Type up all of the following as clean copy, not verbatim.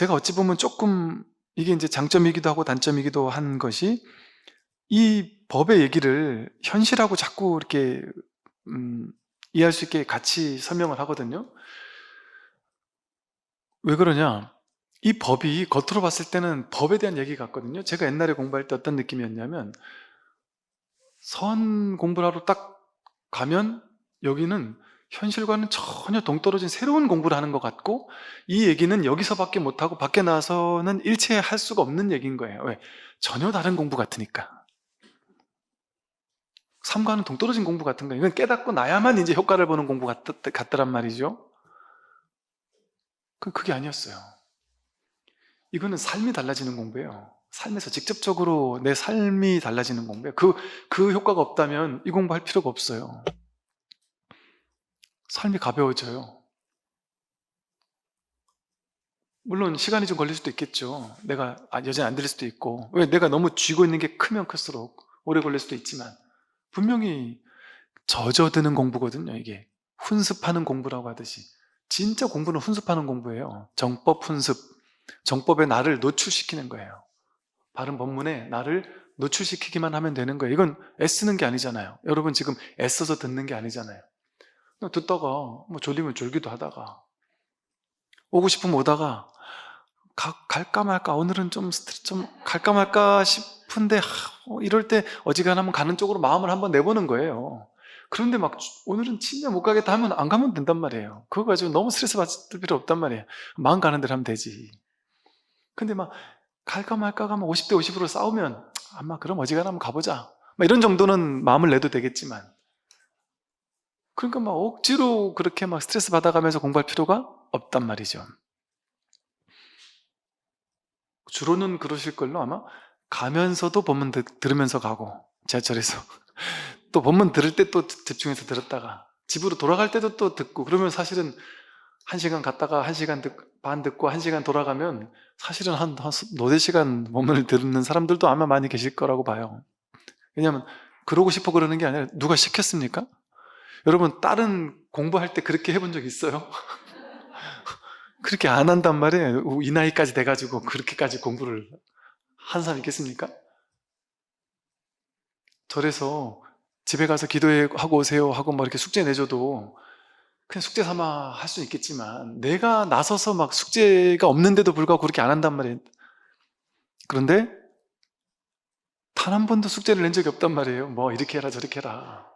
제가 어찌 보면 조금 이게 이제 장점이기도 하고 단점이기도 한 것이, 이 법의 얘기를 현실하고 자꾸 이렇게 이해할 수 있게 같이 설명을 하거든요. 왜 그러냐? 이 법이 겉으로 봤을 때는 법에 대한 얘기 같거든요. 제가 옛날에 공부할 때 어떤 느낌이었냐면, 선 공부를 하러 딱 가면 여기는 현실과는 전혀 동떨어진 새로운 공부를 하는 것 같고, 이 얘기는 여기서밖에 못하고 밖에 나서는 일체 할 수가 없는 얘기인 거예요. 왜? 전혀 다른 공부 같으니까. 삶과는 동떨어진 공부 같은 거예요. 이건 깨닫고 나야만 이제 효과를 보는 공부 같더란 말이죠. 그게 아니었어요. 이거는 삶이 달라지는 공부예요. 삶에서 직접적으로 내 삶이 달라지는 공부예요. 그 효과가 없다면 이 공부할 필요가 없어요. 삶이 가벼워져요. 물론 시간이 좀 걸릴 수도 있겠죠. 내가 여전히 안 들릴 수도 있고, 왜? 내가 너무 쥐고 있는 게 크면 클수록 오래 걸릴 수도 있지만, 분명히 젖어드는 공부거든요. 이게 훈습하는 공부라고 하듯이, 진짜 공부는 훈습하는 공부예요. 정법 훈습, 정법에 나를 노출시키는 거예요. 바른 법문에 나를 노출시키기만 하면 되는 거예요. 이건 애쓰는 게 아니잖아요. 여러분 지금 애써서 듣는 게 아니잖아요. 듣다가 뭐 졸리면 졸기도 하다가, 오고 싶으면 오다가, 갈까 말까, 오늘은 좀 갈까 말까 싶은데 이럴 때 어지간하면 가는 쪽으로 마음을 한번 내보는 거예요. 그런데 막 오늘은 진짜 못 가겠다 하면 안 가면 된단 말이에요. 그거 가지고 너무 스트레스 받을 필요 없단 말이에요. 마음 가는 대로 하면 되지. 근데 막 갈까 말까가 막 50대 50으로 싸우면, 아마 그럼 어지간하면 가보자, 막 이런 정도는 마음을 내도 되겠지만, 그러니까 막 억지로 그렇게 막 스트레스 받아가면서 공부할 필요가 없단 말이죠. 주로는 그러실걸요. 아마 가면서도 법문 들으면서 가고, 지하철에서 또 법문 들을 때 또 집중해서 들었다가 집으로 돌아갈 때도 또 듣고, 그러면 사실은 1시간 갔다가 1시간 반 듣고 1시간 돌아가면 사실은 한 노대 시간 법문을 듣는 사람들도 아마 많이 계실 거라고 봐요. 왜냐하면 그러고 싶어 그러는 게 아니라 누가 시켰습니까? 여러분 다른 공부할 때 그렇게 해본 적 있어요? 그렇게 안 한단 말이에요. 이 나이까지 돼가지고 그렇게까지 공부를 한 사람 있겠습니까? 절에서 집에 가서 기도하고 오세요 하고 뭐 이렇게 숙제 내줘도 그냥 숙제 삼아 할 수는 있겠지만, 내가 나서서 막 숙제가 없는데도 불구하고 그렇게 안 한단 말이에요. 그런데 단 한 번도 숙제를 낸 적이 없단 말이에요. 뭐 이렇게 해라 저렇게 해라.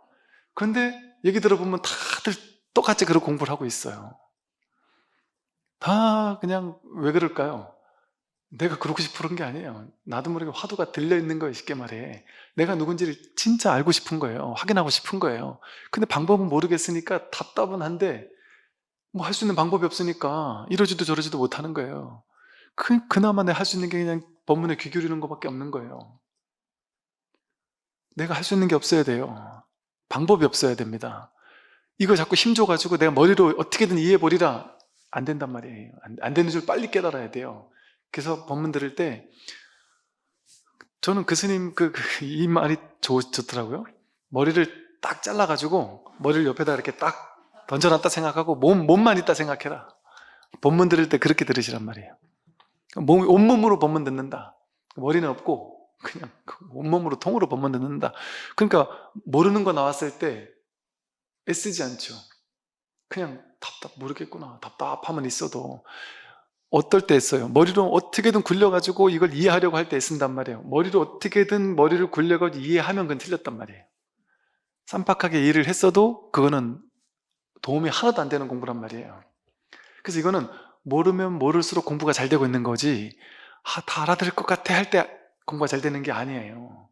그런데 얘기 들어보면 다들 똑같이 그런 공부를 하고 있어요. 다 그냥 왜 그럴까요? 내가 그러고 싶어 그런 게 아니에요. 나도 모르게 화두가 들려있는 거예요. 쉽게 말해, 내가 누군지를 진짜 알고 싶은 거예요. 확인하고 싶은 거예요. 근데 방법은 모르겠으니까 답답은 한데, 뭐 할 수 있는 방법이 없으니까 이러지도 저러지도 못하는 거예요. 그나마 내가 할 수 있는 게 그냥 법문에 귀 기울이는 것밖에 없는 거예요. 내가 할 수 있는 게 없어야 돼요. 방법이 없어야 됩니다. 이거 자꾸 힘줘가지고 내가 머리로 어떻게든 이해해버리라, 안 된단 말이에요. 안 되는 줄 빨리 깨달아야 돼요. 그래서 법문 들을 때 저는 그 스님 이 말이 좋더라고요. 머리를 딱 잘라가지고 머리를 옆에다 이렇게 딱 던져놨다 생각하고 몸만 있다 생각해라. 법문 들을 때 그렇게 들으시란 말이에요. 온몸으로 법문 듣는다. 머리는 없고 그냥 온몸으로 통으로 법문 듣는다. 그러니까 모르는 거 나왔을 때 애쓰지 않죠. 그냥 모르겠구나, 답답함은 있어도 어떨 때 애써요? 머리로 어떻게든 굴려가지고 이걸 이해하려고 할 때 애쓴단 말이에요. 머리로 어떻게든 머리를 굴려가지고 이해하면 그건 틀렸단 말이에요. 쌈박하게 이해를 했어도 그거는 도움이 하나도 안 되는 공부란 말이에요. 그래서 이거는 모르면 모를수록 공부가 잘 되고 있는 거지, 다 알아들을 것 같아 할 때 공부가 잘 되는 게 아니에요.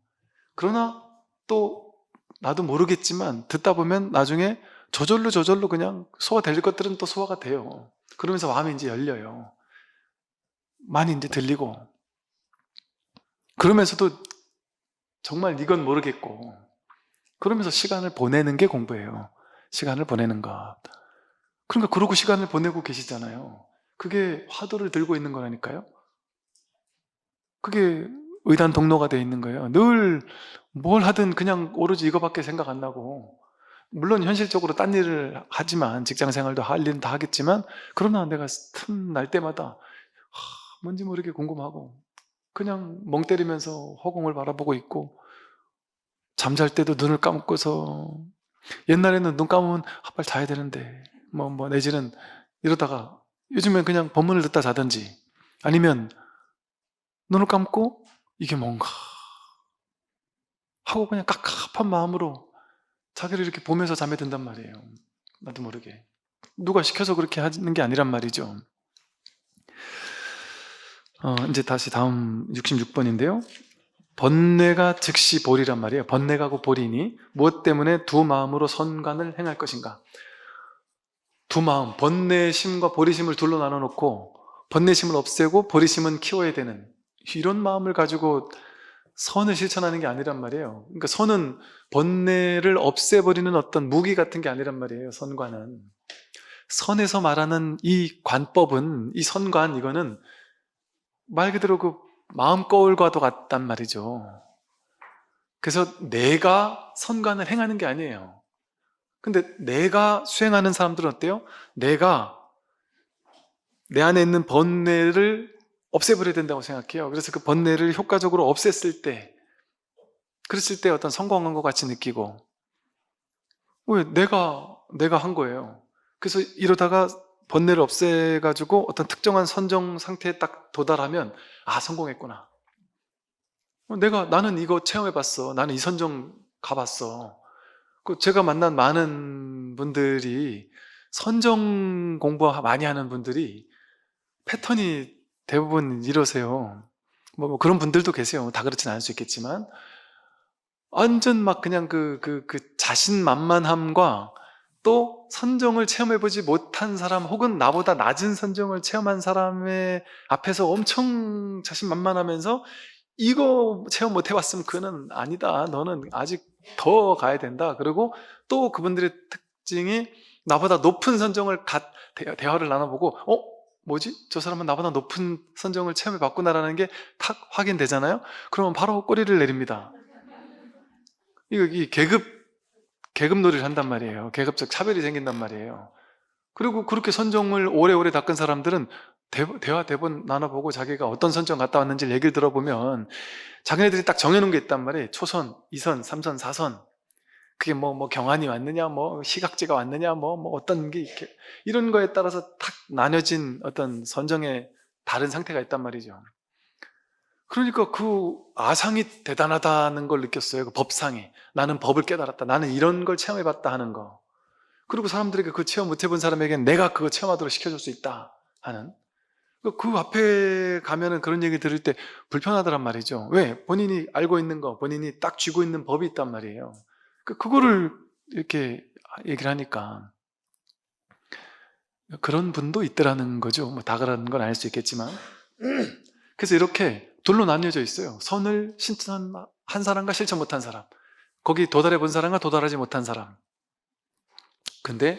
그러나 또 나도 모르겠지만 듣다 보면 나중에 저절로 그냥 소화될 것들은 또 소화가 돼요. 그러면서 마음이 이제 열려요. 많이 이제 들리고, 그러면서도 정말 이건 모르겠고, 그러면서 시간을 보내는 게 공부예요. 시간을 보내는 것. 그러니까 그러고 시간을 보내고 계시잖아요. 그게 화두를 들고 있는 거라니까요. 그게 의단 동로가 되어 있는 거예요. 늘 뭘 하든 그냥 오로지 이거밖에 생각 안 나고, 물론 현실적으로 딴 일을 하지만, 직장 생활도 할 일은 다 하겠지만, 그러나 내가 틈 날 때마다 뭔지 모르게 궁금하고 그냥 멍 때리면서 허공을 바라보고 있고, 잠잘 때도 눈을 감고서, 옛날에는 눈 감으면 빨리 자야 되는데 내지는 이러다가, 요즘엔 그냥 법문을 듣다 자든지 아니면 눈을 감고 이게 뭔가 하고 그냥 깝깝한 마음으로 자기를 이렇게 보면서 잠에 든단 말이에요. 나도 모르게. 누가 시켜서 그렇게 하는 게 아니란 말이죠. 이제 다시 다음 66번인데요. 번뇌가 즉시 보리란 말이에요. 번뇌가고 보리니 무엇 때문에 두 마음으로 선관을 행할 것인가. 두 마음, 번뇌심과 보리심을 둘로 나눠놓고 번뇌심을 없애고 보리심은 키워야 되는, 이런 마음을 가지고 선을 실천하는 게 아니란 말이에요. 그러니까 선은 번뇌를 없애버리는 어떤 무기 같은 게 아니란 말이에요. 선관은. 선에서 말하는 이 관법은, 이 선관, 이거는 말 그대로 그 마음 거울과도 같단 말이죠. 그래서 내가 선관을 행하는 게 아니에요. 근데 내가 수행하는 사람들은 어때요? 내가 내 안에 있는 번뇌를 없애버려야 된다고 생각해요. 그래서 그 번뇌를 효과적으로 없앴을 때, 그랬을 때 어떤 성공한 것 같이 느끼고, 왜? 내가 한 거예요. 그래서 이러다가 번뇌를 없애가지고 어떤 특정한 선정 상태에 딱 도달하면, 아, 성공했구나. 나는 이거 체험해봤어. 나는 이 선정 가봤어. 제가 만난 많은 분들이, 선정 공부 많이 하는 분들이 패턴이 대부분 이러세요. 그런 분들도 계세요. 다 그렇진 않을 수 있겠지만, 완전 막 그냥 그 자신만만함과, 또 선정을 체험해보지 못한 사람 혹은 나보다 낮은 선정을 체험한 사람의 앞에서 엄청 자신만만하면서, 이거 체험 못 해봤으면 그는 아니다. 너는 아직 더 가야 된다. 그리고 또 그분들의 특징이, 나보다 높은 선정을 대화를 나눠보고, 뭐지? 저 사람은 나보다 높은 선정을 체험해봤구나라는 게 탁 확인되잖아요. 그러면 바로 꼬리를 내립니다. 이 계급놀이를 한단 말이에요. 계급적 차별이 생긴단 말이에요. 그리고 그렇게 선정을 오래오래 닦은 사람들은 대화 대본 나눠보고 자기가 어떤 선정 갔다 왔는지 얘기를 들어보면, 자기네들이 딱 정해놓은 게 있단 말이에요. 초선, 2선, 3선, 4선. 그게 경안이 왔느냐, 시각지가 왔느냐, 어떤 게 이렇게, 이런 거에 따라서 탁 나뉘어진 어떤 선정의 다른 상태가 있단 말이죠. 그러니까 그 아상이 대단하다는 걸 느꼈어요. 그 법상이. 나는 법을 깨달았다. 나는 이런 걸 체험해봤다 하는 거. 그리고 사람들에게 그 체험 못 해본 사람에게는 내가 그거 체험하도록 시켜줄 수 있다 하는. 그 앞에 가면은 그런 얘기 들을 때 불편하더란 말이죠. 왜? 본인이 알고 있는 거, 본인이 딱 쥐고 있는 법이 있단 말이에요. 그거를 이렇게 얘기를 하니까 그런 분도 있더라는 거죠. 다 그런 건 아닐 수 있겠지만. 그래서 이렇게 둘로 나뉘어져 있어요. 선을 실천한 사람과 실천 못한 사람, 거기 도달해 본 사람과 도달하지 못한 사람. 근데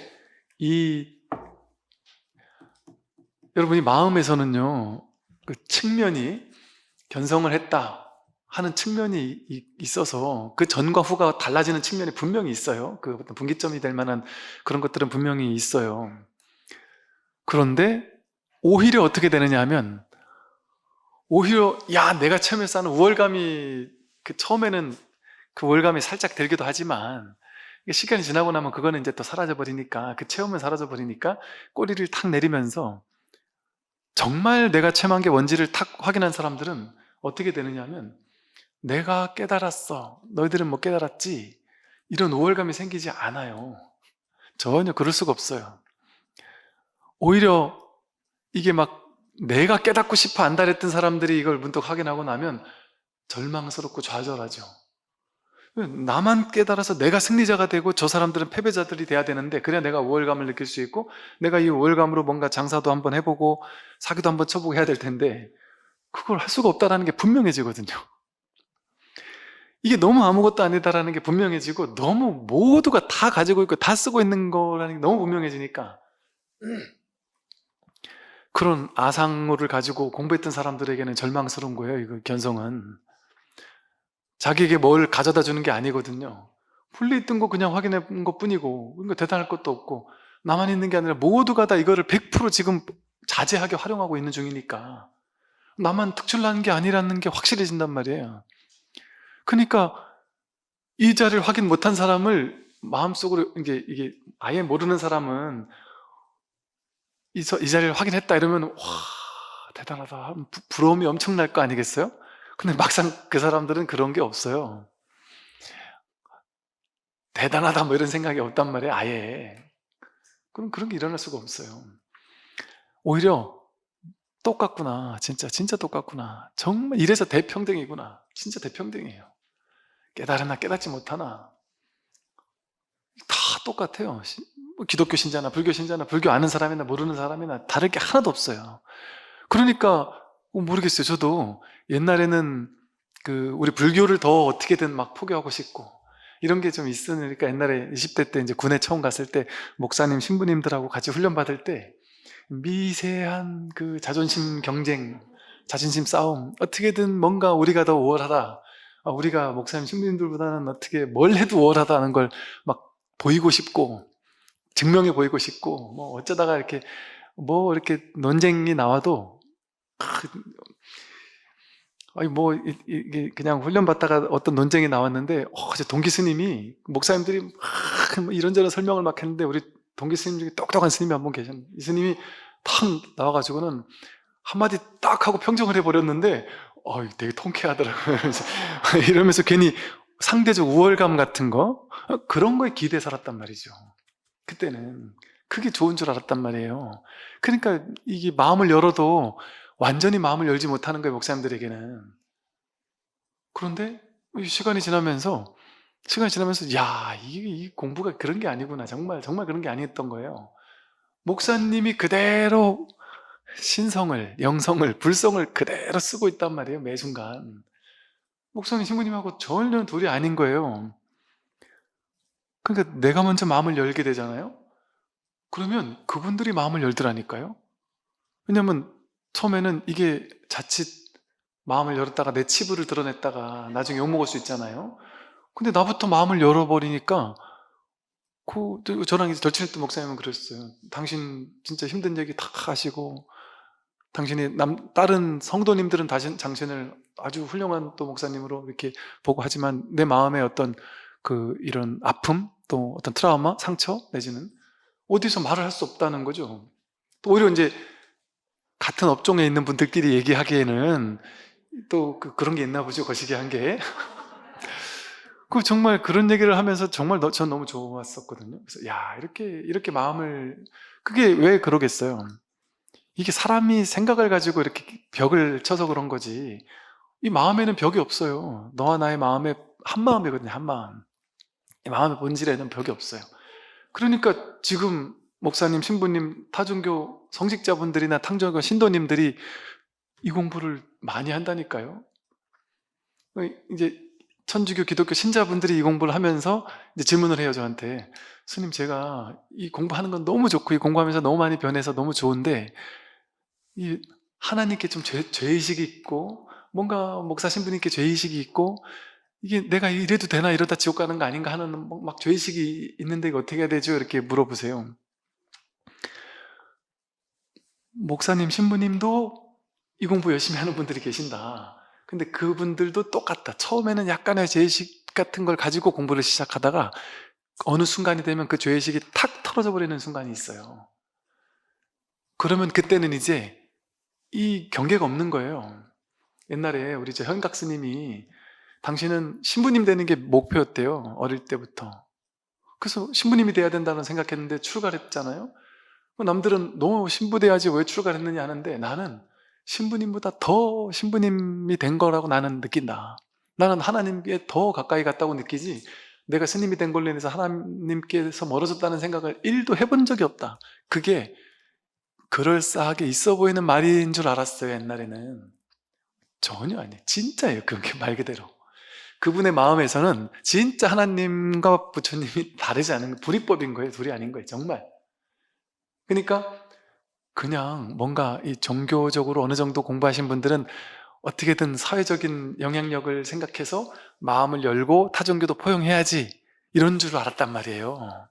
여러분이 마음에서는요, 그 측면이 견성을 했다 하는 측면이 있어서 그 전과 후가 달라지는 측면이 분명히 있어요. 그 어떤 분기점이 될 만한 그런 것들은 분명히 있어요. 그런데 오히려 어떻게 되느냐 하면, 오히려 내가 체험해서 하는 우월감이, 처음에는 그 우월감이 살짝 들기도 하지만, 시간이 지나고 나면 그거는 이제 또 사라져버리니까, 그 체험은 사라져버리니까 꼬리를 탁 내리면서, 정말 내가 체험한 게 뭔지를 탁 확인한 사람들은 어떻게 되느냐 하면, 내가 깨달았어, 너희들은 못 깨달았지, 이런 우월감이 생기지 않아요. 전혀 그럴 수가 없어요. 오히려 이게 막 내가 깨닫고 싶어 안달했던 사람들이 이걸 문득 확인하고 나면 절망스럽고 좌절하죠. 나만 깨달아서 내가 승리자가 되고 저 사람들은 패배자들이 돼야 되는데, 그래야 내가 우월감을 느낄 수 있고, 내가 이 우월감으로 뭔가 장사도 한번 해보고 사기도 한번 쳐보고 해야 될 텐데, 그걸 할 수가 없다는 게 분명해지거든요. 이게 너무 아무것도 아니다라는 게 분명해지고, 너무 모두가 다 가지고 있고 다 쓰고 있는 거라는 게 너무 분명해지니까, 그런 아상을 가지고 공부했던 사람들에게는 절망스러운 거예요. 이거 견성은 자기에게 뭘 가져다 주는 게 아니거든요. 풀리 있던 거 그냥 확인해 본 것 뿐이고, 그러니까 대단할 것도 없고, 나만 있는 게 아니라 모두가 다 이거를 100% 지금 자제하게 활용하고 있는 중이니까, 나만 특출난 게 아니라는 게 확실해진단 말이에요. 그러니까 이 자리를 확인 못한 사람을 마음속으로 이게 아예 모르는 사람은 이 자리를 확인했다 이러면 와 대단하다 부러움이 엄청날 거 아니겠어요? 근데 막상 그 사람들은 그런 게 없어요. 대단하다 뭐 이런 생각이 없단 말이에요 아예. 그럼 그런 게 일어날 수가 없어요. 오히려 똑같구나 진짜 똑같구나 정말 이래서 대평등이구나 진짜 대평등이에요. 깨달으나 깨닫지 못하나 다 똑같아요. 뭐 기독교 신자나 불교 신자나 불교 아는 사람이나 모르는 사람이나 다를 게 하나도 없어요. 그러니까 모르겠어요. 저도 옛날에는 우리 불교를 더 어떻게든 막 포교하고 싶고 이런 게 좀 있으니까 옛날에 20대 때 이제 군에 처음 갔을 때 목사님 신부님들하고 같이 훈련 받을 때 미세한 자존심 경쟁, 자존심 싸움, 어떻게든 뭔가 우리가 더 우월하다, 우리가 목사님 신부님들보다는 어떻게 뭘 해도 우월하다는 걸 막 보이고 싶고 증명해 보이고 싶고 뭐 어쩌다가 이렇게 뭐 이렇게 논쟁이 나와도 아니 뭐 이게 그냥 훈련 받다가 어떤 논쟁이 나왔는데 제 동기 스님이 목사님들이 막 뭐 이런저런 설명을 막 했는데 우리 동기 스님 중에 똑똑한 스님이 한 분 계셨는데 이 스님이 탁 나와가지고는 한마디 딱 하고 평정을 해버렸는데 되게 통쾌하더라고요. 이러면서 괜히 상대적 우월감 같은 거 그런 거에 기대해 살았단 말이죠. 그때는 그게 좋은 줄 알았단 말이에요. 그러니까 이게 마음을 열어도 완전히 마음을 열지 못하는 거예요, 목사님들에게는. 그런데 시간이 지나면서 야, 이 공부가 그런 게 아니구나. 정말 그런 게 아니었던 거예요. 목사님이 그대로 신성을, 영성을, 불성을 그대로 쓰고 있단 말이에요, 매 순간. 목사님, 신부님하고 전혀 둘이 아닌 거예요. 그러니까 내가 먼저 마음을 열게 되잖아요? 그러면 그분들이 마음을 열더라니까요? 왜냐면 처음에는 이게 자칫 마음을 열었다가 내 치부를 드러냈다가 나중에 욕먹을 수 있잖아요. 근데 나부터 마음을 열어버리니까 저랑 이제 절친했던 목사님은 그랬어요. 당신 진짜 힘든 얘기 다 하시고 당신이 다른 성도님들은 당신을 아주 훌륭한 또 목사님으로 이렇게 보고 하지만 내 마음에 어떤 이런 아픔 또 어떤 트라우마, 상처 내지는 어디서 말을 할 수 없다는 거죠. 또 오히려 이제 같은 업종에 있는 분들끼리 얘기하기에는 또 그런 게 있나 보죠, 거시기 한 게. 정말 그런 얘기를 하면서 정말 전 너무 좋았었거든요. 그래서 야, 이렇게 마음을 그게 왜 그러겠어요? 이게 사람이 생각을 가지고 이렇게 벽을 쳐서 그런 거지. 이 마음에는 벽이 없어요. 너와 나의 마음에 한 마음이거든요, 한 마음. 이 마음의 본질에는 벽이 없어요. 그러니까 지금 목사님, 신부님, 타종교 성직자분들이나 탕종교 신도님들이 이 공부를 많이 한다니까요. 이제 천주교, 기독교 신자분들이 이 공부를 하면서 이제 질문을 해요, 저한테. 스님, 제가 이 공부하는 건 너무 좋고, 이 공부하면서 너무 많이 변해서 너무 좋은데, 이 하나님께 좀 죄의식이 있고, 뭔가 목사 신부님께 죄의식이 있고, 이게 내가 이래도 되나, 이러다 지옥 가는 거 아닌가 하는 막 죄의식이 있는데 이거 어떻게 해야 되죠? 이렇게 물어보세요. 목사님, 신부님도 이 공부 열심히 하는 분들이 계신다. 근데 그분들도 똑같다. 처음에는 약간의 죄의식 같은 걸 가지고 공부를 시작하다가 어느 순간이 되면 그 죄의식이 탁 털어져 버리는 순간이 있어요. 그러면 그때는 이제 이 경계가 없는 거예요. 옛날에 우리 현각 스님이 당신은 신부님 되는 게 목표였대요. 어릴 때부터. 그래서 신부님이 돼야 된다는 생각했는데 출가를 했잖아요. 남들은 너 신부 돼야지 왜 출가를 했느냐 하는데 나는 신부님보다 더 신부님이 된 거라고 나는 느낀다. 나는 하나님께 더 가까이 갔다고 느끼지 내가 스님이 된 걸로 인해서 하나님께서 멀어졌다는 생각을 1도 해본 적이 없다. 그게 그럴싸하게 있어 보이는 말인 줄 알았어요, 옛날에는. 전혀 아니에요. 진짜예요, 그게 말 그대로. 그분의 마음에서는 진짜 하나님과 부처님이 다르지 않은 불이법인 거예요. 둘이 아닌 거예요, 정말. 그러니까 그냥 뭔가 이 종교적으로 어느 정도 공부하신 분들은 어떻게든 사회적인 영향력을 생각해서 마음을 열고 타종교도 포용해야지 이런 줄 알았단 말이에요.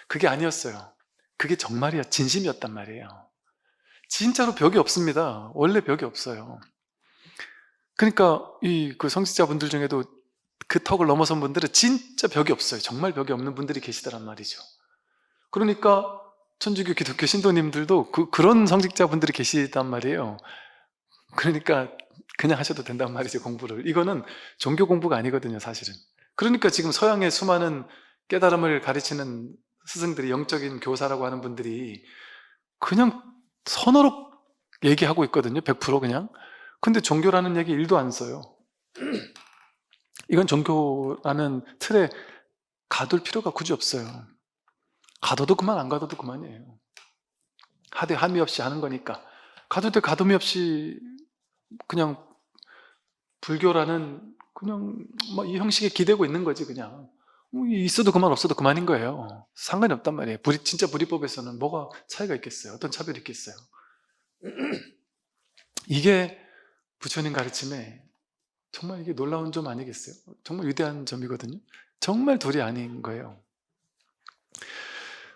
그게 아니었어요. 그게 정말이야 진심이었단 말이에요. 진짜로 벽이 없습니다. 원래 벽이 없어요. 그러니까 그 성직자분들 중에도 그 턱을 넘어선 분들은 진짜 벽이 없어요. 정말 벽이 없는 분들이 계시더란 말이죠. 그러니까 천주교 기독교 신도님들도 그런 성직자분들이 계시단 말이에요. 그러니까 그냥 하셔도 된단 말이죠, 공부를. 이거는 종교 공부가 아니거든요, 사실은. 그러니까 지금 서양의 수많은 깨달음을 가르치는 스승들이, 영적인 교사라고 하는 분들이 그냥 선어로 얘기하고 있거든요, 100% 그냥. 근데 종교라는 얘기 1도 안 써요. 이건 종교라는 틀에 가둘 필요가 굳이 없어요. 가둬도 그만, 안 가둬도 그만이에요. 하되 함이 없이 하는 거니까. 가도 돼, 가둠이 없이 그냥 불교라는 그냥 뭐 이 형식에 기대고 있는 거지, 그냥. 있어도 그만, 없어도 그만인 거예요. 상관이 없단 말이에요. 진짜 불이법에서는 뭐가 차이가 있겠어요? 어떤 차별이 있겠어요? 이게 부처님 가르침에 정말 이게 놀라운 점 아니겠어요? 정말 위대한 점이거든요. 정말 둘이 아닌 거예요.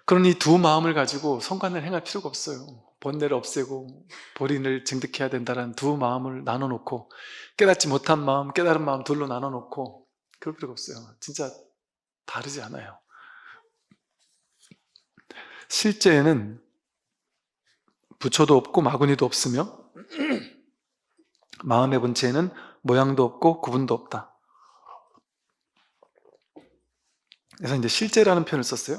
그러니 두 마음을 가지고 성관을 행할 필요가 없어요. 번뇌를 없애고 보린을 증득해야 된다는 두 마음을 나눠놓고, 깨닫지 못한 마음, 깨달은 마음 둘로 나눠놓고, 그럴 필요가 없어요. 진짜 다르지 않아요. 실제에는 부처도 없고 마구니도 없으며 마음의 본체에는 모양도 없고 구분도 없다. 그래서 이제 실제라는 표현을 썼어요.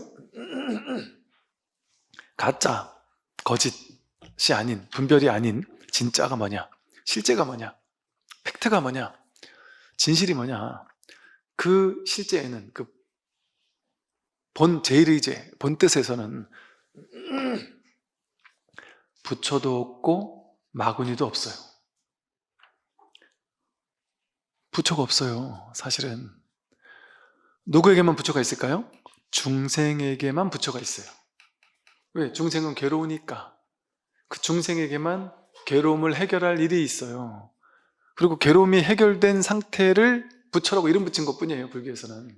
가짜, 거짓이 아닌, 분별이 아닌 진짜가 뭐냐, 실제가 뭐냐, 팩트가 뭐냐, 진실이 뭐냐. 그 실제에는, 그 제일의제, 본 뜻에서는 부처도 없고 마구니도 없어요. 부처가 없어요, 사실은. 누구에게만 부처가 있을까요? 중생에게만 부처가 있어요. 왜? 중생은 괴로우니까. 그 중생에게만 괴로움을 해결할 일이 있어요. 그리고 괴로움이 해결된 상태를 부처라고 이름 붙인 것 뿐이에요, 불교에서는.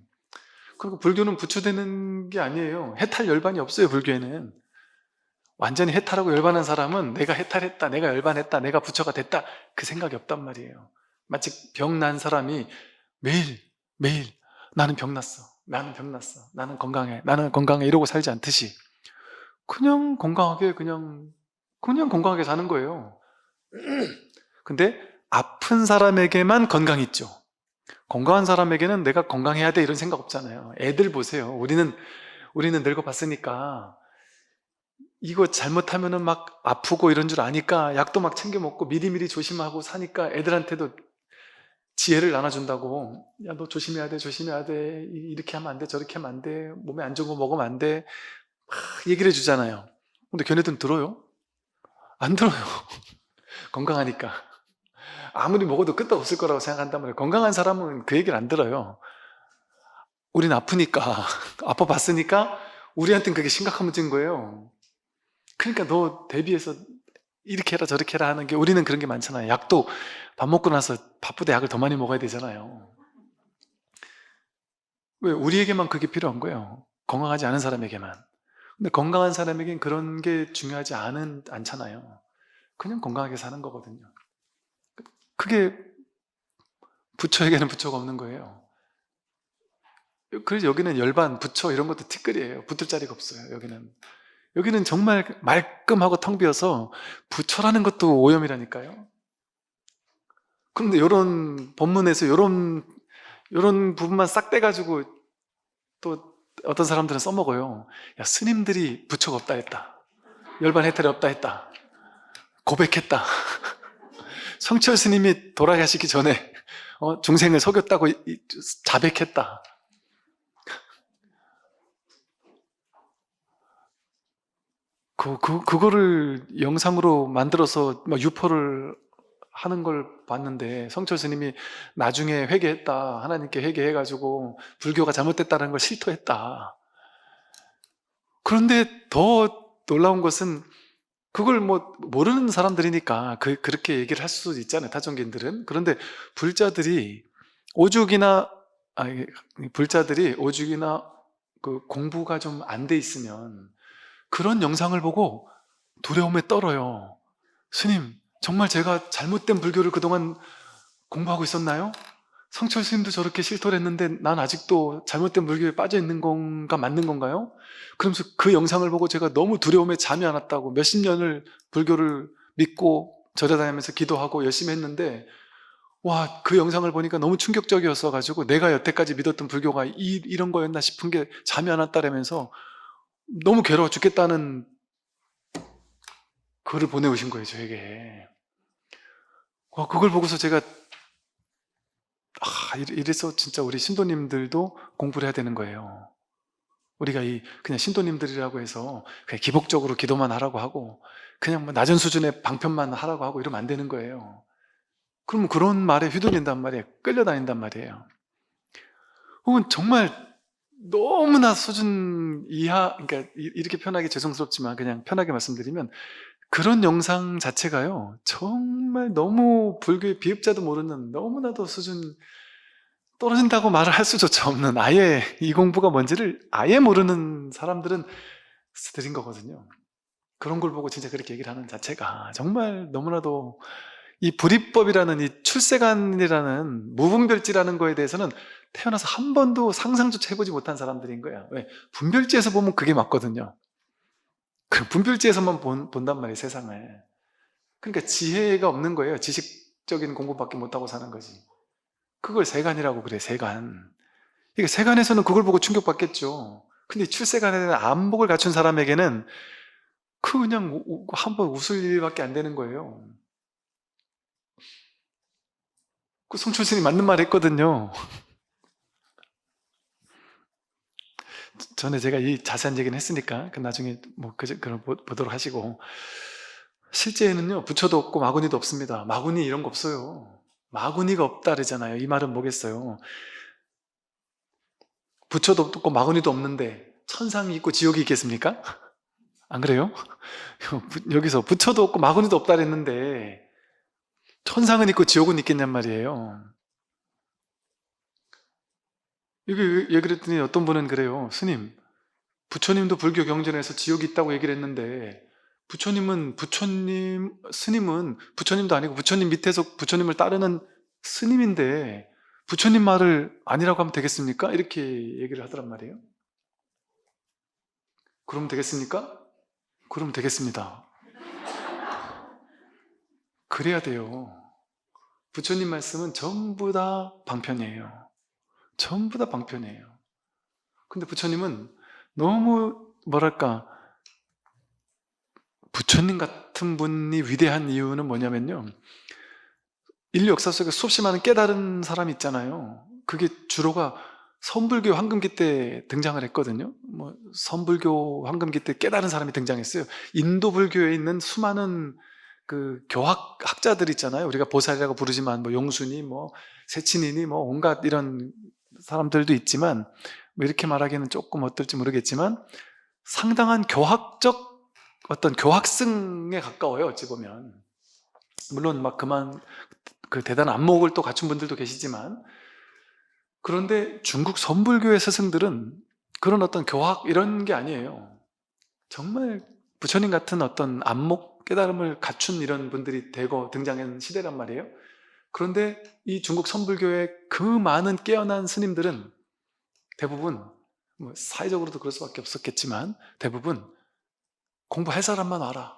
그리고 불교는 부처되는 게 아니에요. 해탈 열반이 없어요, 불교에는. 완전히 해탈하고 열반한 사람은 내가 해탈했다, 내가 열반했다, 내가 부처가 됐다, 그 생각이 없단 말이에요. 마치 병난 사람이 매일 나는 병났어, 나는 병났어, 나는 건강해 이러고 살지 않듯이 그냥 건강하게 사는 거예요. 근데 아픈 사람에게만 건강이 있죠. 건강한 사람에게는 내가 건강해야 돼 이런 생각 없잖아요. 애들 보세요. 우리는 늙어봤으니까 이거 잘못하면은 막 아프고 이런 줄 아니까 약도 막 챙겨 먹고 미리미리 조심하고 사니까 애들한테도 지혜를 나눠준다고, 야, 너 조심해야 돼, 이렇게 하면 안 돼, 저렇게 하면 안 돼, 몸에 안 좋은 거 먹으면 안 돼, 막 얘기를 해주잖아요. 근데 걔네들은 들어요? 안 들어요. 건강하니까. 아무리 먹어도 끄떡없을 거라고 생각한단 말이에요. 건강한 사람은 그 얘기를 안 들어요. 우린 아프니까, 아파봤으니까 우리한테는 그게 심각한 문제인 거예요. 그러니까 너 대비해서 이렇게 해라 저렇게 해라 하는 게, 우리는 그런 게 많잖아요. 약도 밥 먹고 나서 바쁘다 약을 더 많이 먹어야 되잖아요. 왜? 우리에게만 그게 필요한 거예요. 건강하지 않은 사람에게만. 근데 건강한 사람에겐 그런 게 중요하지 않잖아요. 그냥 건강하게 사는 거거든요. 그게 부처에게는 부처가 없는 거예요. 그래서 여기는 열반, 부처 이런 것도 티끌이에요. 붙을 자리가 없어요. 여기는 정말 말끔하고 텅 비어서 부처라는 것도 오염이라니까요. 그런데 이런 법문에서 이런 부분만 싹 떼가지고 또 어떤 사람들은 써먹어요. 야, 스님들이 부처가 없다 했다, 열반 해탈이 없다 했다, 고백했다. 성철 스님이 돌아가시기 전에 중생을 속였다고 자백했다. 그거를 영상으로 만들어서 막 유포를 하는 걸 봤는데, 성철 스님이 나중에 회개했다, 하나님께 회개해가지고 불교가 잘못됐다는 걸 실토했다. 그런데 더 놀라운 것은, 그걸 뭐 모르는 사람들이니까 그렇게 얘기를 할 수도 있잖아요, 타종기인들은. 그런데 오죽이나 불자들이 오죽이나 그 공부가 좀 안 돼 있으면 그런 영상을 보고 두려움에 떨어요. 스님, 정말 제가 잘못된 불교를 그동안 공부하고 있었나요? 성철 스님도 저렇게 실토를 했는데 난 아직도 잘못된 물교에 빠져 있는 건가 맞는 건가요? 그러면서 그 영상을 보고 제가 너무 두려움에 잠이 안 왔다고 몇십 년을 불교를 믿고 절에 다니면서 기도하고 열심히 했는데 와, 그 영상을 보니까 너무 충격적이었어 가지고 내가 여태까지 믿었던 불교가 이런 거였나 싶은 게 잠이 안 왔다라면서 너무 괴로워 죽겠다는 글을 보내오신 거예요, 저에게. 그걸 보고서 제가 이래서 진짜 우리 신도님들도 공부를 해야 되는 거예요. 우리가 그냥 신도님들이라고 해서 그냥 기복적으로 기도만 하라고 하고 그냥 뭐 낮은 수준의 방편만 하라고 하고 이러면 안 되는 거예요. 그러면 그런 말에 휘둘린단 말이에요. 끌려다닌단 말이에요. 혹은 정말 너무나 수준 이하, 그러니까 이렇게 편하게 죄송스럽지만 그냥 편하게 말씀드리면 그런 영상 자체가요, 정말 너무 불교의 비읍자도 모르는 너무나도 수준 떨어진다고 말을 할 수조차 없는, 아예 이 공부가 뭔지를 아예 모르는 사람들은 드린 거거든요. 그런 걸 보고 진짜 그렇게 얘기를 하는 자체가 정말 너무나도 이 불이법이라는 이 출세관이라는 무분별지라는 거에 대해서는 태어나서 한 번도 상상조차 해보지 못한 사람들인 거야. 왜? 분별지에서 보면 그게 맞거든요. 그 분별지에서만 본단 말이에요, 세상을. 그러니까 지혜가 없는 거예요. 지식적인 공부밖에 못하고 사는 거지. 그걸 세간이라고 그래, 세간. 그러니까 세간에서는 그걸 보고 충격받겠죠. 근데 출세간에 대한 안목을 갖춘 사람에게는 그냥 한번 웃을 일밖에 안 되는 거예요. 그 성철스님이 맞는 말 했거든요. 전에 제가 이 자세한 얘기는 했으니까 나중에 뭐 그걸 보도록 하시고, 실제에는요 부처도 없고 마구니도 없습니다. 마구니 이런 거 없어요. 마구니가 없다 그러잖아요. 이 말은 뭐겠어요? 부처도 없고 마구니도 없는데 천상이 있고 지옥이 있겠습니까? 안 그래요? 여기서 부처도 없고 마구니도 없다 그랬는데 천상은 있고 지옥은 있겠냔 말이에요. 이게 왜 그랬더니 어떤 분은 그래요. 스님, 부처님도 불교 경전에서 지옥이 있다고 얘기를 했는데 스님은 부처님도 아니고 부처님 밑에서 부처님을 따르는 스님인데 부처님 말을 아니라고 하면 되겠습니까? 이렇게 얘기를 하더란 말이에요. 그럼 되겠습니까? 그럼 되겠습니다. 그래야 돼요. 부처님 말씀은 전부 다 방편이에요. 전부 다 방편이에요. 근데 부처님은 너무 뭐랄까, 부처님 같은 분이 위대한 이유는 뭐냐면요, 인류 역사 속에 수없이 많은 깨달은 사람이 있잖아요. 그게 주로가 선불교 황금기 때 등장을 했거든요. 뭐 선불교 황금기 때 깨달은 사람이 등장했어요. 인도 불교에 있는 수많은 그 교학자들 있잖아요. 우리가 보살이라고 부르지만 뭐 용순이 뭐 세친이니 뭐 온갖 이런 사람들도 있지만, 뭐 이렇게 말하기는 조금 어떨지 모르겠지만 상당한 교학적 어떤 교학승에 가까워요, 어찌 보면. 물론 막 그 대단한 안목을 또 갖춘 분들도 계시지만, 그런데 중국 선불교의 스승들은 그런 어떤 교학 이런 게 아니에요. 정말 부처님 같은 어떤 안목, 깨달음을 갖춘 이런 분들이 대거 등장한 시대란 말이에요. 그런데 이 중국 선불교의 그 많은 깨어난 스님들은 대부분, 뭐 사회적으로도 그럴 수밖에 없었겠지만 대부분 공부할 사람만 와라,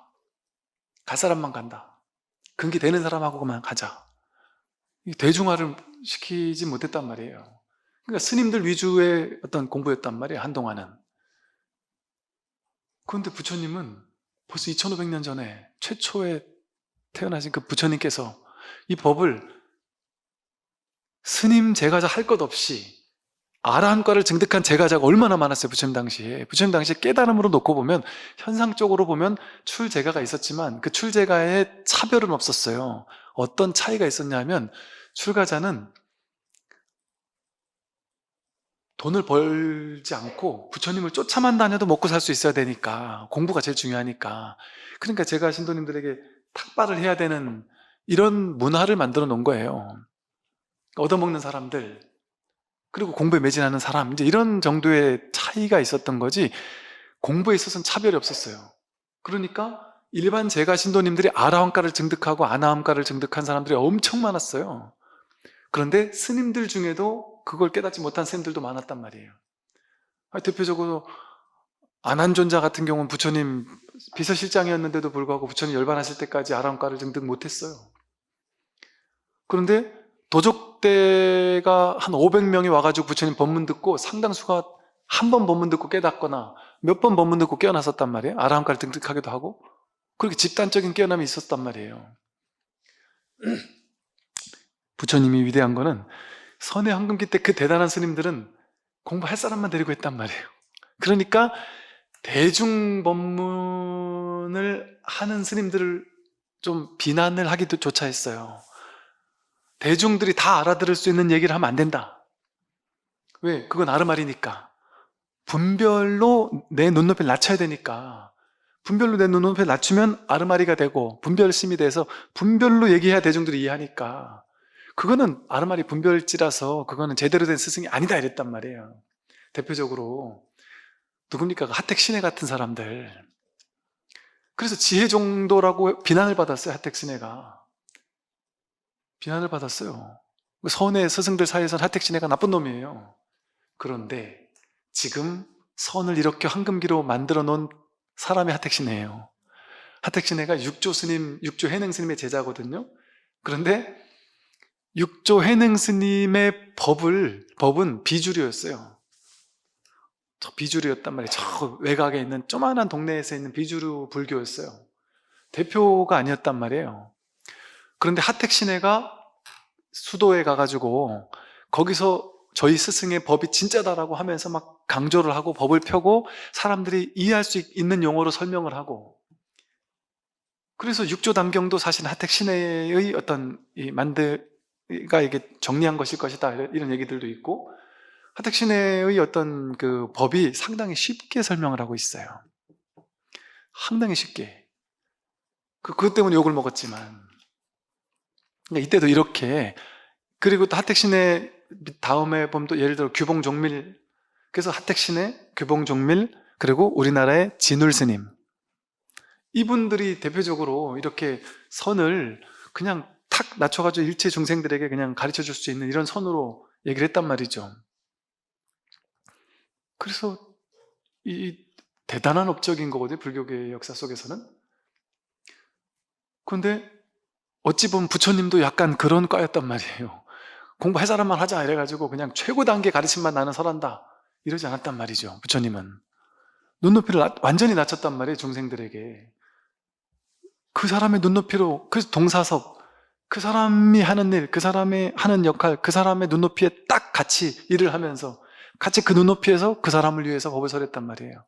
갈 사람만 간다, 근기 되는 사람하고만 가자, 대중화를 시키지 못했단 말이에요. 그러니까 스님들 위주의 어떤 공부였단 말이에요, 한동안은. 그런데 부처님은 벌써 2500년 전에 최초에 태어나신 그 부처님께서 이 법을 스님 제가자 할 것 없이 아라한과를 증득한 제가자가 얼마나 많았어요. 부처님 당시에 깨달음으로 놓고 보면, 현상적으로 보면 출제가가 있었지만 그 출제가의 차별은 없었어요. 어떤 차이가 있었냐 하면, 출가자는 돈을 벌지 않고 부처님을 쫓아만 다녀도 먹고 살 수 있어야 되니까, 공부가 제일 중요하니까. 그러니까 제가 신도님들에게 탁발을 해야 되는 이런 문화를 만들어 놓은 거예요. 얻어먹는 사람들, 그리고 공부에 매진하는 사람, 이제 이런 정도의 차이가 있었던 거지, 공부에 있어서는 차별이 없었어요. 그러니까 일반 제가 신도님들이 아라한과를 증득하고 아나함과를 증득한 사람들이 엄청 많았어요. 그런데 스님들 중에도 그걸 깨닫지 못한 스님들도 많았단 말이에요. 대표적으로 안한존자 같은 경우는 부처님 비서실장이었는데도 불구하고 부처님 열반하실 때까지 아라함가를 등등 못했어요. 그런데 도적대가 한 500명이 와가지고 부처님 법문 듣고 상당수가 한 번 법문 듣고 깨닫거나 몇 번 법문 듣고 깨어났었단 말이에요. 아라함가를 등득하기도 하고 그렇게 집단적인 깨어남이 있었단 말이에요. 부처님이 위대한 거는 선의 황금기 때 그 대단한 스님들은 공부할 사람만 데리고 했단 말이에요. 그러니까 대중법문을 하는 스님들을 좀 비난을 하기도 조차 했어요. 대중들이 다 알아들을 수 있는 얘기를 하면 안 된다. 왜? 그건 아르말이니까. 분별로 내 눈높이를 낮춰야 되니까. 분별로 내 눈높이를 낮추면 아르마리가 되고 분별심이 돼서 분별로 얘기해야 대중들이 이해하니까. 그거는 아르마리 분별지라서 그거는 제대로 된 스승이 아니다 이랬단 말이에요. 대표적으로 누굽니까? 하택신해 같은 사람들. 그래서 지혜 정도라고 비난을 받았어요. 하택신해가 비난을 받았어요. 선의 스승들 사이에서는 하택신해가 나쁜 놈이에요. 그런데 지금 선을 이렇게 황금기로 만들어 놓은 사람이 하택신해예요. 하택신해가 육조 스님, 육조 해능 스님의 제자거든요. 그런데 육조 해능 스님의 법은 비주류였어요. 저 비주류였단 말이에요. 저 외곽에 있는 조만한 동네에서 있는 비주류 불교였어요. 대표가 아니었단 말이에요. 그런데 하택신해가 수도에 가가지고 거기서 저희 스승의 법이 진짜다라고 하면서 막 강조를 하고 법을 펴고 사람들이 이해할 수 있는 용어로 설명을 하고, 그래서 육조담경도 사실 하택신해의 어떤 만드가 이게 정리한 것일 것이다 이런 얘기들도 있고, 하택신해의 어떤 그 법이 상당히 쉽게 설명을 하고 있어요. 상당히 쉽게. 그것 때문에 욕을 먹었지만, 그러니까 이때도 이렇게. 그리고 또 하택신해 다음에 보면 또 예를 들어 규봉종밀, 그래서 하택신해, 규봉종밀, 그리고 우리나라의 진울스님, 이분들이 대표적으로 이렇게 선을 그냥 탁 낮춰가지고 일체 중생들에게 그냥 가르쳐 줄 수 있는 이런 선으로 얘기를 했단 말이죠. 그래서 이 대단한 업적인 거거든요, 불교계의 역사 속에서는. 그런데 어찌 보면 부처님도 약간 그런 과였단 말이에요. 공부할 사람만 하자 이래가지고 그냥 최고 단계 가르침만 나는 설한다 이러지 않았단 말이죠. 부처님은 눈높이를 완전히 낮췄단 말이에요. 중생들에게. 그 사람의 눈높이로, 그래서 동사섭, 그 사람이 하는 일, 그 사람의 하는 역할, 그 사람의 눈높이에 딱 같이 일을 하면서 같이 그 눈높이에서 그 사람을 위해서 법을 설했단 말이에요.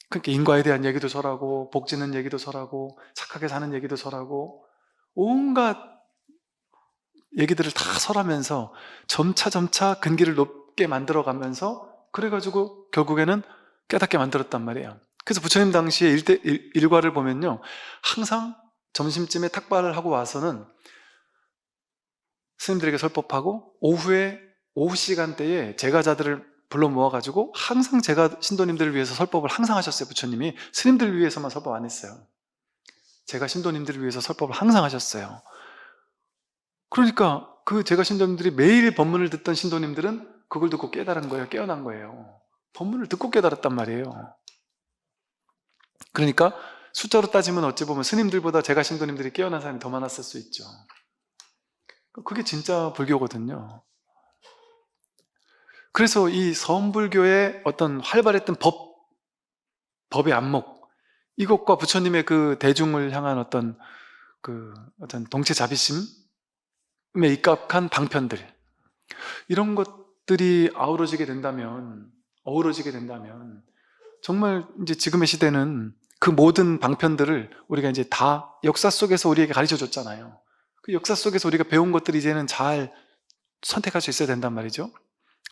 그러니까 인과에 대한 얘기도 설하고, 복 짓는 얘기도 설하고, 착하게 사는 얘기도 설하고, 온갖 얘기들을 다 설하면서 점차 근기를 높게 만들어가면서, 그래가지고 결국에는 깨닫게 만들었단 말이에요. 그래서 부처님 당시에 일과를 보면요, 항상 점심쯤에 탁발을 하고 와서는 스님들에게 설법하고, 오후 시간대에 제가자들을 불러 모아가지고 항상 제가 신도님들을 위해서 설법을 항상 하셨어요. 부처님이 스님들을 위해서만 설법 안 했어요. 제가 신도님들을 위해서 설법을 항상 하셨어요. 그러니까 그 제가 신도님들이 매일 법문을 듣던 신도님들은 그걸 듣고 깨달은 거예요. 깨어난 거예요. 법문을 듣고 깨달았단 말이에요. 그러니까 숫자로 따지면 어찌 보면 스님들보다 제가 신도님들이 깨어난 사람이 더 많았을 수 있죠. 그게 진짜 불교거든요. 그래서 이 서원불교의 어떤 활발했던 법의 안목, 이것과 부처님의 그 대중을 향한 어떤 동체 자비심에 입각한 방편들, 이런 것들이 어우러지게 된다면 정말 이제 지금의 시대는 그 모든 방편들을 우리가 이제 다 역사 속에서 우리에게 가르쳐 줬잖아요. 그 역사 속에서 우리가 배운 것들이 이제는 잘 선택할 수 있어야 된단 말이죠.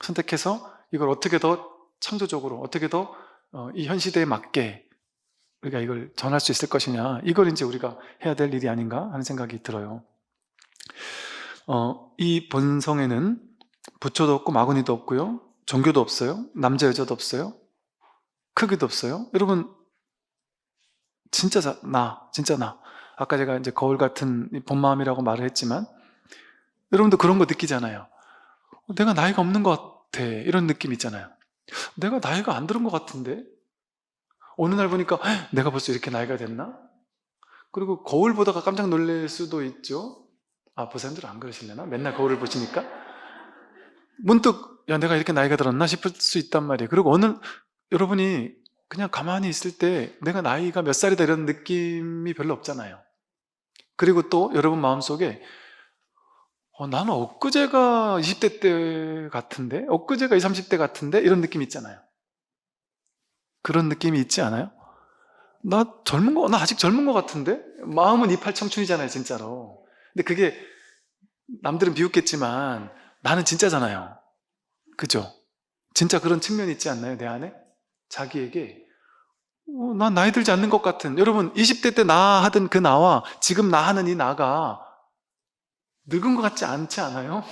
선택해서 이걸 어떻게 더 창조적으로, 어떻게 더 이 현 시대에 맞게 우리가 이걸 전할 수 있을 것이냐, 이걸 이제 우리가 해야 될 일이 아닌가 하는 생각이 들어요. 이 본성에는 부처도 없고 마구니도 없고요, 종교도 없어요, 남자 여자도 없어요, 크기도 없어요. 여러분, 진짜 나. 아까 제가 이제 거울 같은 본 마음이라고 말을 했지만, 여러분도 그런 거 느끼잖아요. 내가 나이가 없는 것 같아. 이런 느낌 있잖아요. 내가 나이가 안 들은 것 같은데? 어느 날 보니까 내가 벌써 이렇게 나이가 됐나? 그리고 거울 보다가 깜짝 놀랄 수도 있죠. 아, 보사님들은 안 그러실려나? 맨날 거울을 보시니까? 문득 야, 내가 이렇게 나이가 들었나 싶을 수 있단 말이에요. 그리고 어느 여러분이 그냥 가만히 있을 때 내가 나이가 몇 살이다 이런 느낌이 별로 없잖아요. 그리고 또 여러분 마음속에 나는 엊그제가 20대 때 같은데? 엊그제가 20, 30대 같은데? 이런 느낌이 있잖아요. 그런 느낌이 있지 않아요? 나 아직 젊은 것 같은데? 마음은 이팔 청춘이잖아요, 진짜로. 근데 그게 남들은 비웃겠지만 나는 진짜잖아요. 그죠? 진짜 그런 측면이 있지 않나요, 내 안에? 자기에게 난 나이 들지 않는 것 같은, 여러분 20대 때 나 하던 그 나와 지금 나 하는 이 나가 늙은 것 같지 않지 않아요?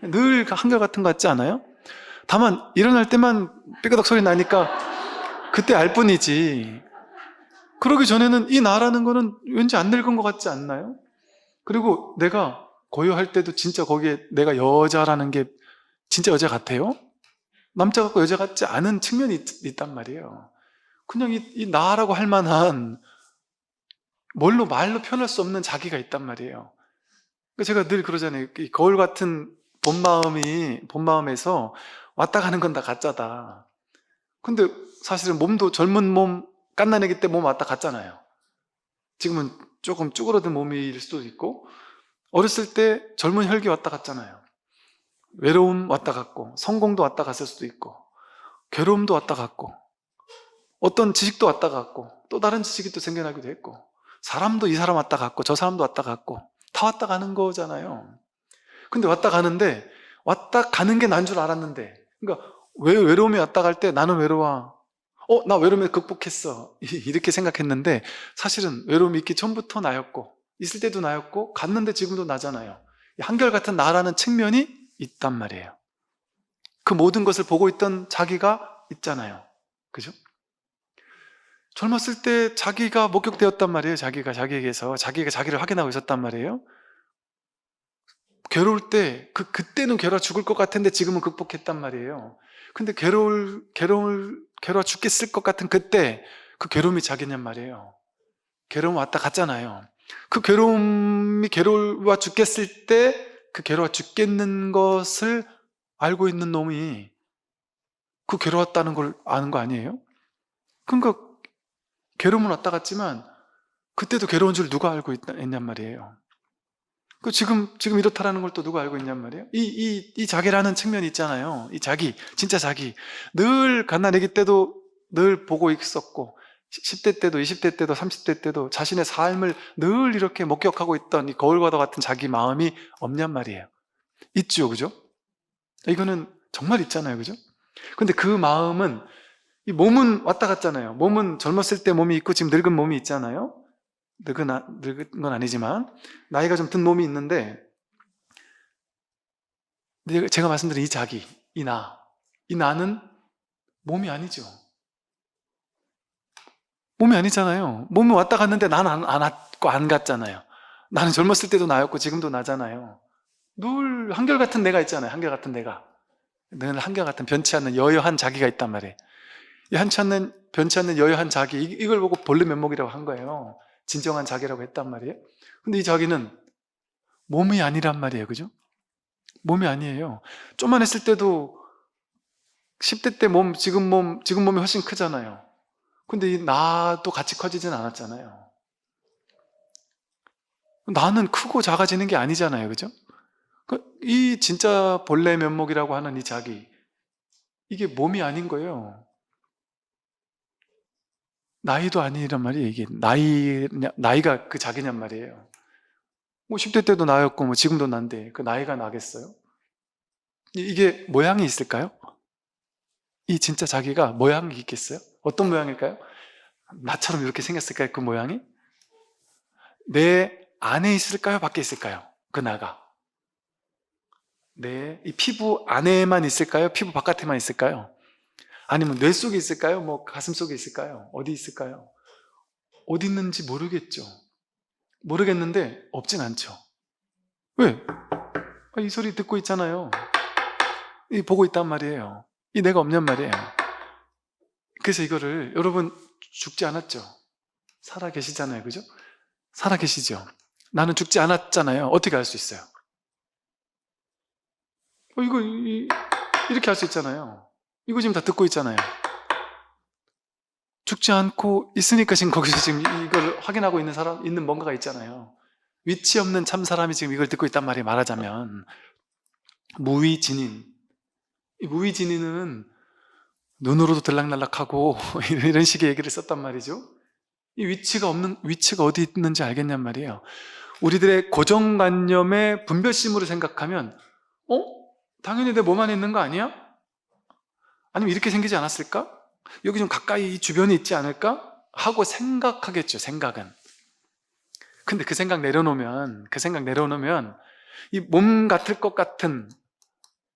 늘 한결같은 것 같지 않아요? 다만 일어날 때만 삐그덕 소리 나니까 그때 알 뿐이지, 그러기 전에는 이 나라는 거는 왠지 안 늙은 것 같지 않나요? 그리고 내가 고요할 때도 진짜 거기에 내가 여자라는 게 진짜 여자 같아요? 남자 같고 여자 같지 않은 측면이 있단 말이에요. 그냥 이 나라고 할 만한 말로 표현할 수 없는 자기가 있단 말이에요. 제가 늘 그러잖아요. 이 거울 같은 본 마음에서 왔다 가는 건 다 가짜다. 근데 사실은 몸도 젊은 몸, 갓난아기 때 몸 왔다 갔잖아요. 지금은 조금 쭈그러든 몸일 수도 있고, 어렸을 때 젊은 혈기 왔다 갔잖아요. 외로움 왔다 갔고, 성공도 왔다 갔을 수도 있고, 괴로움도 왔다 갔고, 어떤 지식도 왔다 갔고, 또 다른 지식이 또 생겨나기도 했고, 사람도 이 사람 왔다 갔고, 저 사람도 왔다 갔고, 다 왔다 가는 거잖아요. 근데 왔다 가는데, 왔다 가는 게 난 줄 알았는데, 그러니까 왜 외로움이 왔다 갈 때 나는 외로워. 나 외로움을 극복했어. 이렇게 생각했는데, 사실은 외로움이 있기 전부터 나였고, 있을 때도 나였고, 갔는데 지금도 나잖아요. 한결같은 나라는 측면이 있단 말이에요. 그 모든 것을 보고 있던 자기가 있잖아요. 그죠? 젊었을 때 자기가 목격되었단 말이에요. 자기가 자기에게서 자기가 자기를 확인하고 있었단 말이에요. 괴로울 때 그때는 괴로워 죽을 것 같은데 지금은 극복했단 말이에요. 근데 괴로워 죽겠을 것 같은 그때 그 괴로움이 자기냔 말이에요. 괴로움 왔다 갔잖아요. 그 괴로움이 괴로워 죽겠을 때 그 괴로워 죽겠는 것을 알고 있는 놈이 그 괴로웠다는 걸 아는 거 아니에요? 그러니까 괴로움은 왔다 갔지만 그때도 괴로운 줄 누가 알고 있냔 말이에요. 지금 이렇다라는 걸 또 누가 알고 있냔 말이에요. 이 자기라는 측면이 있잖아요. 이 자기, 진짜 자기. 늘 갓난아기 때도 늘 보고 있었고, 10대 때도 20대 때도 30대 때도 자신의 삶을 늘 이렇게 목격하고 있던 이 거울과도 같은 자기 마음이 없냔 말이에요. 있죠, 그죠? 이거는 정말 있잖아요, 그죠? 근데 그 마음은, 이 몸은 왔다 갔잖아요. 몸은 젊었을 때 몸이 있고 지금 늙은 몸이 있잖아요. 늙은 건 아니지만 나이가 좀 든 몸이 있는데, 제가 말씀드린 이 자기, 이 나는 몸이 아니죠. 몸이 아니잖아요. 몸이 왔다 갔는데 나는 안 왔고 안 갔잖아요. 나는 젊었을 때도 나였고 지금도 나잖아요. 늘 한결같은 내가 있잖아요. 한결같은 내가. 늘 한결같은 변치 않는 여여한 자기가 있단 말이에요. 이 변치 않는 여여한 자기, 이걸 보고 본래 면목이라고 한 거예요. 진정한 자기라고 했단 말이에요. 근데 이 자기는 몸이 아니란 말이에요. 그죠? 몸이 아니에요. 좀만 했을 때도 10대 때 지금 몸이 훨씬 크잖아요. 근데 이 나도 같이 커지진 않았잖아요. 나는 크고 작아지는 게 아니잖아요. 그죠? 이 진짜 본래 면목이라고 하는 이 자기, 이게 몸이 아닌 거예요. 나이도 아니란 말이에요. 이게 나이가 그 자기냔 말이에요. 10대 때도 나였고 지금도 난데 그 나이가 나겠어요? 이게 모양이 있을까요? 이 진짜 자기가 모양이 있겠어요? 어떤 모양일까요? 나처럼 이렇게 생겼을까요? 그 모양이? 내 안에 있을까요? 밖에 있을까요? 그 나가. 이 피부 안에만 있을까요? 피부 바깥에만 있을까요? 아니면 뇌 속에 있을까요? 가슴 속에 있을까요? 어디 있을까요? 어디 있는지 모르겠죠. 모르겠는데 없진 않죠. 왜? 이 소리 듣고 있잖아요. 이 보고 있단 말이에요. 이 내가 없냔 말이에요. 그래서 이거를 여러분 죽지 않았죠? 살아 계시잖아요. 그죠? 살아 계시죠? 나는 죽지 않았잖아요. 어떻게 알 수 있어요? 이렇게 할 수 있잖아요. 이거 지금 다 듣고 있잖아요. 죽지 않고 있으니까 지금 거기서 지금 이걸 확인하고 있는 뭔가가 있잖아요. 위치 없는 참 사람이 지금 이걸 듣고 있단 말이에요. 말하자면 무위진인. 이 무위진인은 눈으로도 들락날락하고 이런 식의 얘기를 썼단 말이죠. 이 위치가 어디 있는지 알겠냔 말이에요. 우리들의 고정관념의 분별심으로 생각하면 당연히 내 몸 안에 있는 거 아니야? 아니면 이렇게 생기지 않았을까? 여기 좀 가까이 이 주변에 있지 않을까? 하고 생각하겠죠. 생각은. 근데 그 생각 내려놓으면 이 몸 같을 것 같은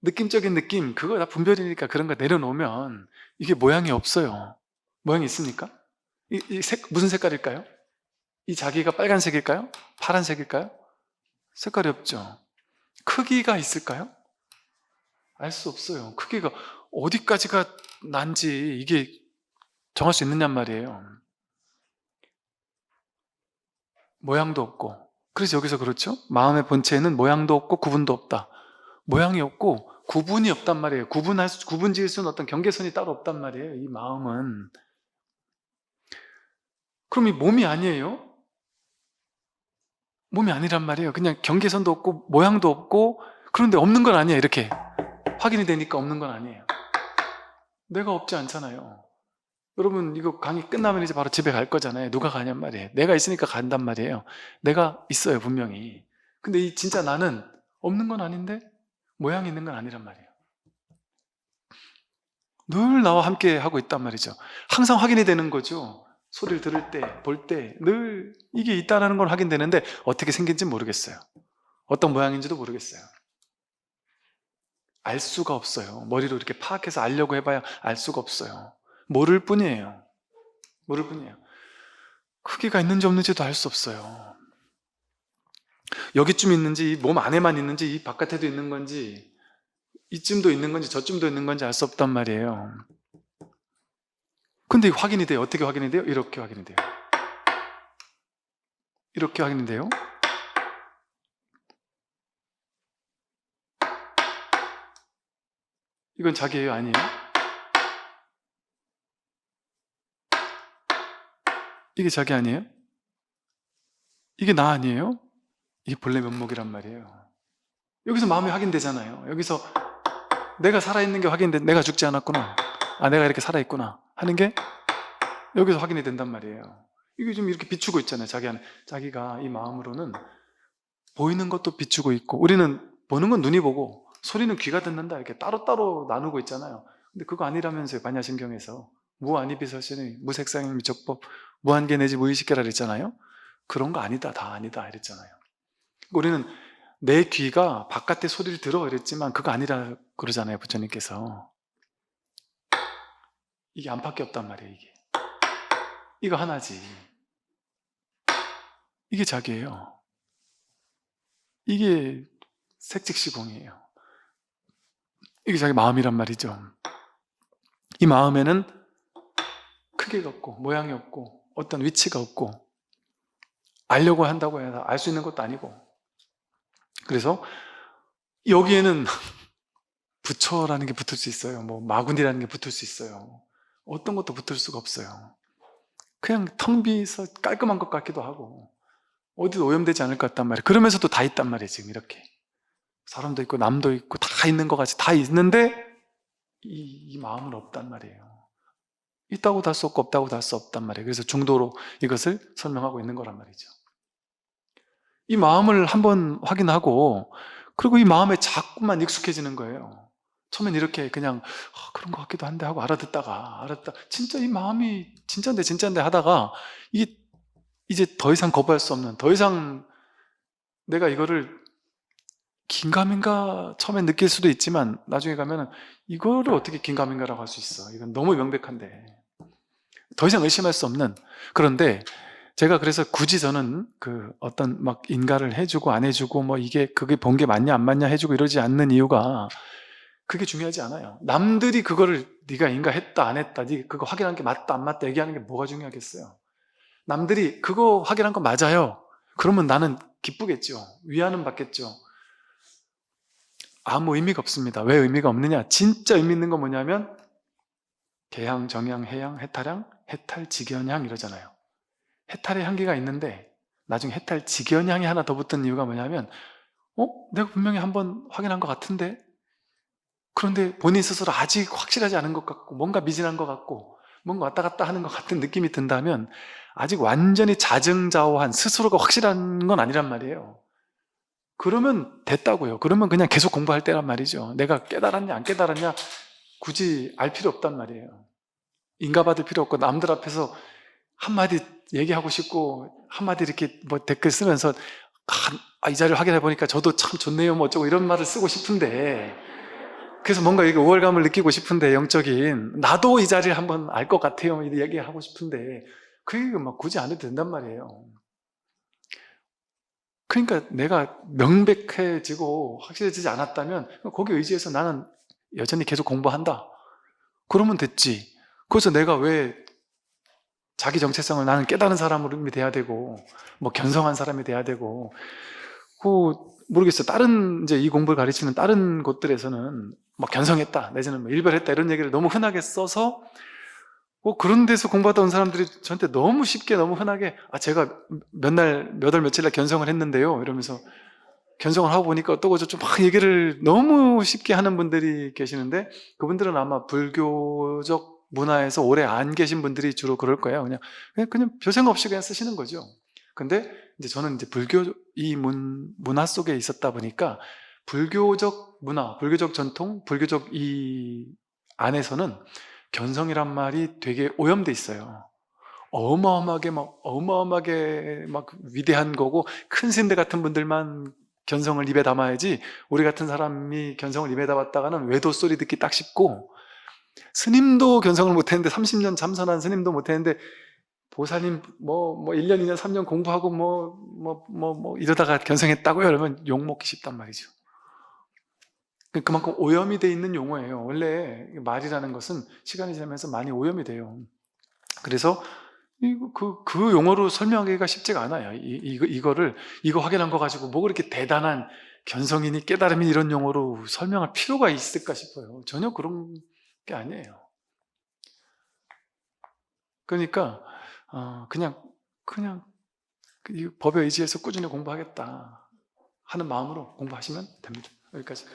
느낌적인 느낌, 그거 다 분별이니까 그런 거 내려놓으면 이게 모양이 없어요. 모양이 있습니까? 무슨 색깔일까요? 이 자기가 빨간색일까요? 파란색일까요? 색깔이 없죠. 크기가 있을까요? 알 수 없어요. 크기가 어디까지가 난지 이게 정할 수 있느냔 말이에요. 모양도 없고. 그래서 여기서 그렇죠? 마음의 본체에는 모양도 없고 구분도 없다. 모양이 없고 구분이 없단 말이에요. 구분 지을 수 있는 어떤 경계선이 따로 없단 말이에요. 이 마음은. 그럼 이 몸이 아니에요? 몸이 아니란 말이에요. 그냥 경계선도 없고 모양도 없고, 그런데 없는 건 아니에요. 이렇게 확인이 되니까 없는 건 아니에요. 내가 없지 않잖아요. 여러분 이거 강의 끝나면 이제 바로 집에 갈 거잖아요. 누가 가냔 말이에요. 내가 있으니까 간단 말이에요. 내가 있어요 분명히. 근데 이 진짜 나는 없는 건 아닌데 모양이 있는 건 아니란 말이에요. 늘 나와 함께 하고 있단 말이죠. 항상 확인이 되는 거죠. 소리를 들을 때, 볼 때 늘 이게 있다는 건 확인되는데 어떻게 생긴지 모르겠어요. 어떤 모양인지도 모르겠어요. 알 수가 없어요. 머리로 이렇게 파악해서 알려고 해봐야 알 수가 없어요. 모를 뿐이에요. 모를 뿐이에요. 크기가 있는지 없는지도 알 수 없어요. 여기쯤 있는지, 이 몸 안에만 있는지, 이 바깥에도 있는 건지, 이쯤도 있는 건지 저쯤도 있는 건지 알 수 없단 말이에요. 근데 확인이 돼요. 어떻게 확인이 돼요? 이렇게 확인이 돼요. 이렇게 확인이 돼요. 이건 자기예요? 아니에요? 이게 자기 아니에요? 이게 나 아니에요? 이게 본래 면목이란 말이에요. 여기서 마음이 확인되잖아요. 여기서 내가 살아있는 게 확인돼. 내가 죽지 않았구나. 내가 이렇게 살아있구나 하는 게 여기서 확인이 된단 말이에요. 이게 좀 이렇게 비추고 있잖아요. 자기가 이 마음으로는 보이는 것도 비추고 있고, 우리는 보는 건 눈이 보고 소리는 귀가 듣는다 이렇게 따로따로 나누고 있잖아요. 근데 그거 아니라면서요. 반야신경에서 무안이비설신의 무색상의 미적법 무한계 내지 무의식계라 그랬잖아요. 그런 거 아니다, 다 아니다 이랬잖아요. 우리는 내 귀가 바깥의 소리를 들어 이랬지만 그거 아니라 그러잖아요. 부처님께서. 이게 안팎이 없단 말이에요. 이거 하나지. 이게 자기예요. 이게 색직시공이에요. 이게 자기 마음이란 말이죠. 이 마음에는 크기가 없고 모양이 없고 어떤 위치가 없고 알려고 한다고 해서 알 수 있는 것도 아니고, 그래서 여기에는 부처라는 게 붙을 수 있어요. 마군이라는 게 붙을 수 있어요. 어떤 것도 붙을 수가 없어요. 그냥 텅 비서 깔끔한 것 같기도 하고 어디도 오염되지 않을 것 같단 말이에요. 그러면서도 다 있단 말이에요. 지금 이렇게 사람도 있고 남도 있고 다 있는 것 같이 다 있는데 이 마음은 없단 말이에요. 있다고도 할 수 없고 없다고도 할 수 없단 말이에요. 그래서 중도로 이것을 설명하고 있는 거란 말이죠. 이 마음을 한번 확인하고, 그리고 이 마음에 자꾸만 익숙해지는 거예요. 처음엔 이렇게 그냥 그런 것 같기도 한데 하고 알아듣다가 진짜 이 마음이 진짜인데 하다가 이게 이제 더 이상 거부할 수 없는, 더 이상 내가 이거를 긴가민가 처음엔 느낄 수도 있지만 나중에 가면은 이거를 어떻게 긴가민가라고 할 수 있어. 이건 너무 명백한데 더 이상 의심할 수 없는. 그런데 제가 그래서 굳이 저는 어떤 막 인가를 해주고 안 해주고 뭐 그게 본 게 맞냐 안 맞냐 해주고 이러지 않는 이유가 그게 중요하지 않아요. 남들이 그거를 네가 인가했다 안 했다, 네 그거 확인한 게 맞다 안 맞다 얘기하는 게 뭐가 중요하겠어요. 남들이 그거 확인한 거 맞아요. 그러면 나는 기쁘겠죠. 위안은 받겠죠. 아무 의미가 없습니다. 왜 의미가 없느냐? 진짜 의미 있는 건 뭐냐면 개향, 정향, 해향, 해탈향, 해탈, 직연향 이러잖아요. 해탈의 향기가 있는데 나중에 해탈, 직연향이 하나 더 붙은 이유가 뭐냐면 내가 분명히 한번 확인한 것 같은데, 그런데 본인 스스로 아직 확실하지 않은 것 같고 뭔가 미진한 것 같고 뭔가 왔다 갔다 하는 것 같은 느낌이 든다면 아직 완전히 자증자오한 스스로가 확실한 건 아니란 말이에요. 그러면 됐다고요. 그러면 그냥 계속 공부할 때란 말이죠. 내가 깨달았냐 안 깨달았냐 굳이 알 필요 없단 말이에요. 인가받을 필요 없고 남들 앞에서 한마디 얘기하고 싶고 한마디 이렇게 뭐 댓글 쓰면서 이 자리를 확인해 보니까 저도 참 좋네요 뭐 어쩌고 이런 말을 쓰고 싶은데, 그래서 뭔가 이게 우월감을 느끼고 싶은데, 영적인 나도 이 자리를 한번 알 것 같아요 이렇게 얘기하고 싶은데 그게 막 굳이 안 해도 된단 말이에요. 그러니까 내가 명백해지고 확실해지지 않았다면 거기에 의지해서 나는 여전히 계속 공부한다 그러면 됐지. 그래서 내가 왜 자기 정체성을 나는 깨달은 사람으로 이미 돼야 되고 뭐 견성한 사람이 돼야 되고, 모르겠어요. 다른 이제 이 공부를 가르치는 다른 곳들에서는 뭐 견성했다 내지는 뭐 일별했다 이런 얘기를 너무 흔하게 써서 그런 데서 공부하다 온 사람들이 저한테 너무 쉽게 너무 흔하게 제가 몇 월 며칠 날 견성을 했는데요 이러면서 견성을 하고 보니까 어떠고 저쩌고 막 얘기를 너무 쉽게 하는 분들이 계시는데, 그분들은 아마 불교적 문화에서 오래 안 계신 분들이 주로 그럴 거예요. 그냥 별 생각 없이 그냥 쓰시는 거죠. 근데 이제 저는 이제 불교 이 문화 속에 있었다 보니까 불교적 문화, 불교적 전통, 불교적 이 안에서는 견성이란 말이 되게 오염돼 있어요. 어마어마하게 막 위대한 거고 큰 스님들 같은 분들만 견성을 입에 담아야지 우리 같은 사람이 견성을 입에 담았다가는 외도 소리 듣기 딱 쉽고, 스님도 견성을 못했는데 30년 참선한 스님도 못했는데 보살님 뭐 1년 2년 3년 공부하고 이러다가 견성했다고요? 그러면 욕먹기 쉽단 말이죠. 그만큼 오염이 돼 있는 용어예요. 원래 말이라는 것은 시간이 지나면서 많이 오염이 돼요. 그래서 그 용어로 설명하기가 쉽지가 않아요. 이거 확인한 거 가지고 뭐 그렇게 대단한 견성이니 깨달음이 이런 용어로 설명할 필요가 있을까 싶어요. 전혀 그런 게 아니에요. 그러니까 그냥 이 법에 의지해서 꾸준히 공부하겠다 하는 마음으로 공부하시면 됩니다. 여기까지.